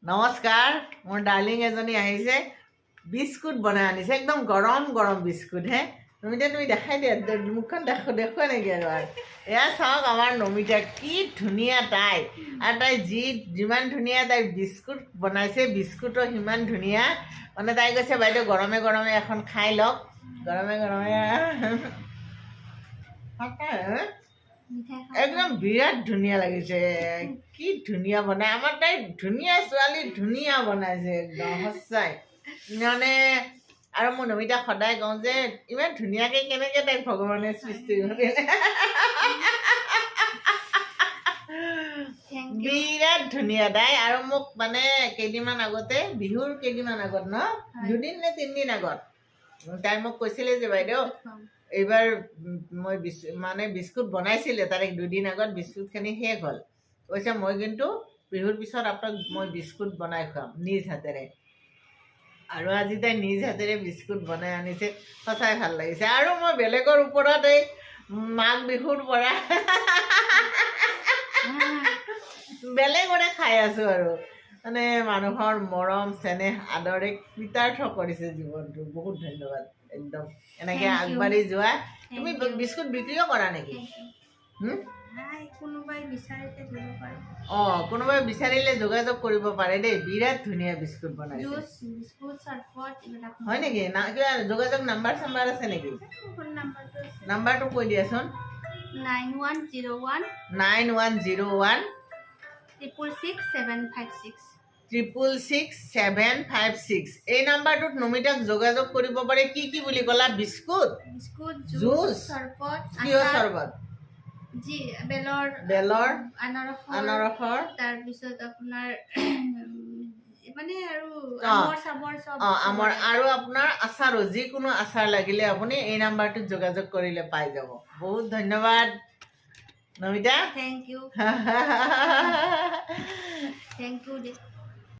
নমস্কাৰ মোৰ ডাৰ্লিং এজনী আহিছে বিস্কুট বনাই আনিছে একদম গৰম গৰম বিস্কুট হে নমিতা তুমি দেখাই দিয়া মুখখন দেখুৱাই নেকি আৰু এয়া চাওক আমাৰ নমিতা কি ধুনীয়া তাই আৰু তাই যিমান ধুনীয়া তাই বিস্কুট বনাইছে বিস্কুটো সিমান ধুনীয়া মানে তাই কৈছে বাইদেউ গৰমে গৰমে এখন খাই লওক গৰমে গৰমে একদম বিৰাট ধুনীয়া লাগিছে কি ধুনীয়া বনাই আমাৰ তাই ধুনীয়া ছোৱালী ধুনীয়া বনাইছে একদম সঁচাই মানে আৰু মই নমিতাক সদায় কওঁ যে ইমান ধুনীয়াকৈ কেনেকৈ তাইক ভগৱানে সৃষ্টি কৰিলে বিৰাট ধুনীয়া তাই আৰু মোক মানে কেইদিনমান আগতে বিহুৰ কেইদিনমান আগত ন দুদিন নে তিনিদিন আগত তাই মোক কৈছিলে যে বাইদেউ এইবাৰ মই মানে বিস্কুট বনাইছিলে তাৰে দুদিন আগত বিস্কুটখিনি শেষ হ'ল কৈছে মই কিন্তু বিহুৰ পিছত আপোনাক মই বিস্কুট বনাই খুৱাম নিজ হাতেৰে আৰু আজি তাই নিজ হাতেৰে বিস্কুট বনাই আনিছে সঁচাই ভাল লাগিছে আৰু মই বেলেগৰ ওপৰত এই মাঘ বিহুৰ পৰা বেলেগৰে খাই আছোঁ আৰু মানে মানুহৰ মৰম চেনেহ আদৰে কৃতাৰ্থ কৰিছে জীৱনটো বহুত ধন্যবাদ একদম এনেকৈ আগবাঢ়ি যোৱা তুমি বিস্কুট বিক্ৰীও কৰা নেকি অঁ কোনোবাই বিচাৰিলে যোগাযোগ কৰিব পাৰে দেই বিৰাট ধুনীয়া বিস্কুট বনাইছে হয় নেকি না কিবা যোগাযোগ নাম্বাৰ চাম্বাৰ আছে নেকি নাম্বাৰটো কৈ দিয়াচোন 9101 66756 এই নাম্বাৰটোত নমিতাক যোগাযোগ কৰিব পাৰে কি কি বুলি ক'লা বিস্কুট জুচ কিহৰ চৰবত বেলৰ আনাৰসৰ তাৰপিছত আপোনাৰ মানে আৰু আমৰ আৰু আপোনাৰ আচাৰো যিকোনো আচাৰ লাগিলে আপুনি এই নাম্বাৰটোত যোগাযোগ কৰিলে পাই যাব বহুত ধন্যবাদ নমিতা থেংক ইউ